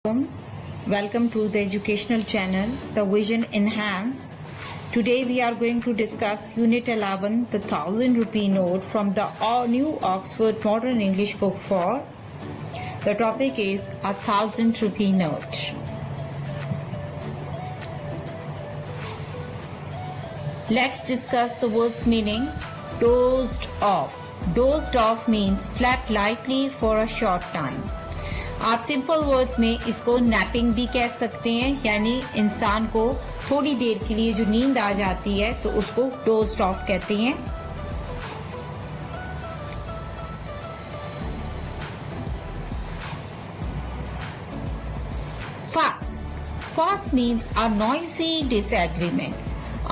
Welcome to the educational channel, The Vision Enhance. Today we are going to discuss Unit 11, the 1000 rupee note from the new Oxford Modern English Book 4. The topic is 1000 rupee note. Let's discuss the word's meaning. Dozed off. Dozed off means slept lightly for a short time. آپ simple words میں اس کو نیپنگ بھی کہہ سکتے ہیں، یعنی انسان کو تھوڑی دیر کے لیے جو نیند آ جاتی ہے تو اس کو ڈوزڈ آف کہتے ہیں۔ فاس مینس a noisy disagreement.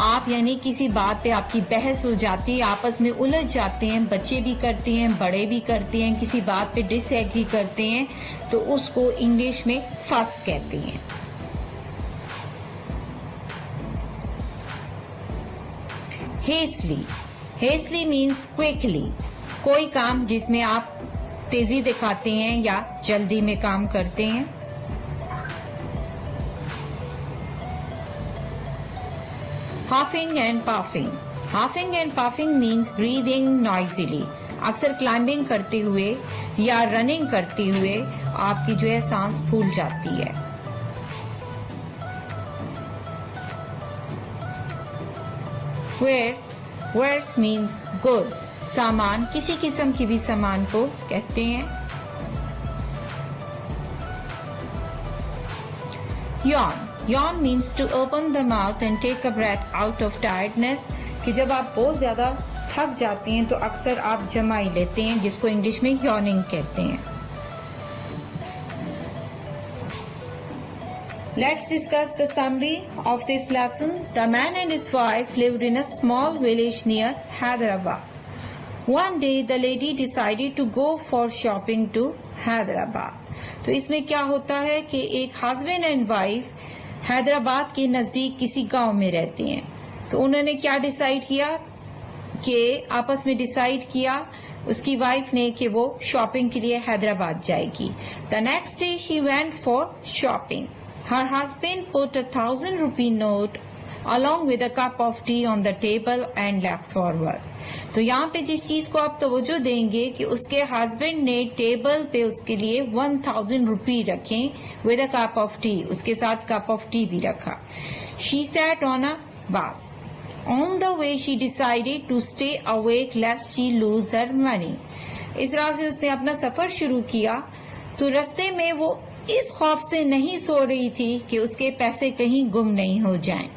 آپ یعنی کسی بات پہ آپ کی بحث ہو جاتی ہے، آپس میں الجھ جاتے ہیں، بچے بھی کرتے ہیں، بڑے بھی کرتے ہیں، کسی بات پہ ڈس ایگری کرتے ہیں تو اس کو انگلش میں فس کہتے ہیں۔ ہیسلی مینس کوئکلی، کوئی کام جس میں آپ تیزی دکھاتے ہیں یا جلدی میں کام کرتے ہیں۔ Huffing and puffing means breathing noisily. اکثر کلائمبنگ کرتے ہوئے یا رننگ کرتے ہوئے آپ کی جو ہے سانس پھول جاتی ہے۔ Wares means goods. سامان، کسی قسم کی بھی سامان کو کہتے ہیں۔ Yawn means to open the mouth and take a breath out of tiredness. کہ جب آپ بہت زیادہ تھک جاتے ہیں تو اکثر آپ جمائی لیتے ہیں، جس کو انگلش میں یارننگ کہتے ہیں۔ Let's discuss the summary of this lesson. The man and his wife lived in a small village near Hyderabad. One day the lady decided to go for shopping to Hyderabad. تو اس میں کیا ہوتا ہے کہ ایک ہسبینڈ اینڈ وائف حیدرآباد کے نزدیک کسی گاؤں میں رہتے ہیں، تو انہوں نے کیا ڈیسائیڈ کیا کہ آپس میں ڈیسائیڈ کیا اس کی وائف نے کہ وہ شاپنگ کے لیے حیدرآباد جائے گی۔ The next day she went for shopping. Her husband put 1000 rupee note along with a cup of tea on the table and left for work. تو یہاں پہ جس چیز کو آپ توجہ دیں گے کہ اس کے ہسبینڈ نے ٹیبل پہ اس کے لیے 1000 روپی رکھیں with a cup of tea, اس کے ساتھ کپ آف ٹی بھی رکھا۔ شی set on a bus. On the way she decided to stay awake lest she lose her money. اس طرح سے اس نے اپنا سفر شروع کیا تو رستے میں وہ اس خوف سے نہیں سو رہی تھی کہ اس کے پیسے کہیں گم نہیں ہو جائیں۔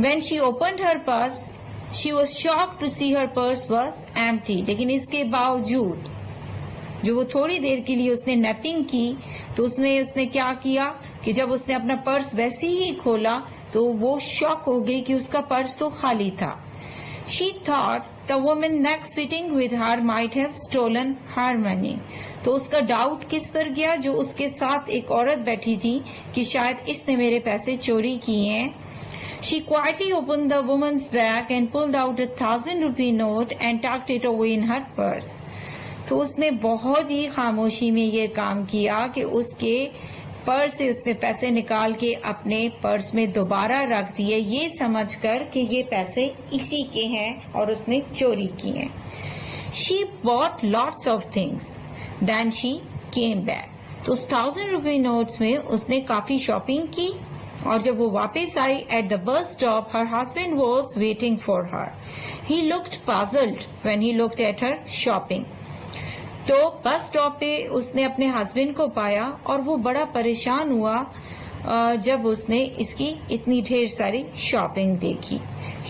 When she opened her purse She was shocked to see her purse was empty. لیکن اس کے باوجود جو وہ تھوڑی دیر کے لیے اس نے نیپنگ کی تو اس نے کیا کیا کہ جب اس نے اپنا پرس ویسے ہی کھولا تو وہ شاک ہو گئی کہ اس کا پرس تو خالی تھا۔ She thought the woman next sitting with her might have stolen her money. تو اس کا ڈاؤٹ کس پر گیا؟ جو اس کے ساتھ ایک عورت بیٹھی تھی کہ شاید اس نے میرے پیسے چوری کیے ہیں۔ She quietly opened the woman's bag and pulled out 1000 rupee note and tucked it away in her purse. تو اس نے بہت ہی خاموشی میں یہ کام کیا کہ اس کے پرس سے اس نے پیسے نکال کے اپنے پرس میں دوبارہ رکھ دیے، یہ سمجھ کر کہ یہ پیسے اسی کے ہیں اور اس نے چوری کی ہیں۔ She bought lots of things. Then she came back. تو اس 1000 روپے نوٹس میں اس نے کافی شاپنگ کی اور جب وہ واپس آئی at the bus stop her husband was waiting for her. He looked puzzled when he looked at her shopping. تو بس اسٹاپ پہ اس نے اپنے ہسبینڈ کو پایا اور وہ بڑا پریشان ہوا جب اس نے اس کی اتنی ڈھیر ساری شاپنگ دیکھی.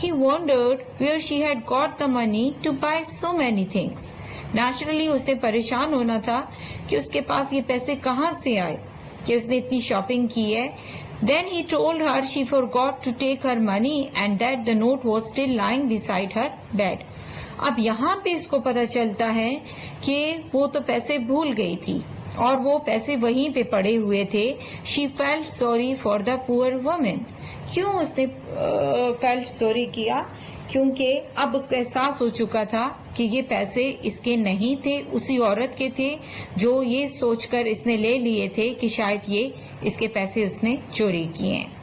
He wondered where she had got the money to buy so many things. Naturally اس نے پریشان ہونا تھا کہ اس کے پاس یہ پیسے کہاں سے آئے کہ اس نے اتنی شاپنگ کی ہے. Then he told her she forgot to take her money and that the note was still lying beside her bed. اب یہاں پہ اس کو پتا چلتا ہے کہ وہ تو پیسے بھول گئی تھی اور وہ پیسے وہیں پہ پڑے ہوئے تھے. She felt sorry for the poor woman. کیوں اس نے felt sorry کیا کیونکہ اب اس کو احساس ہو چکا تھا کہ یہ پیسے اس کے نہیں تھے، اسی عورت کے تھے جو یہ سوچ کر اس نے لے لیے تھے کہ شاید یہ اس کے پیسے اس نے چوری کیے ہیں.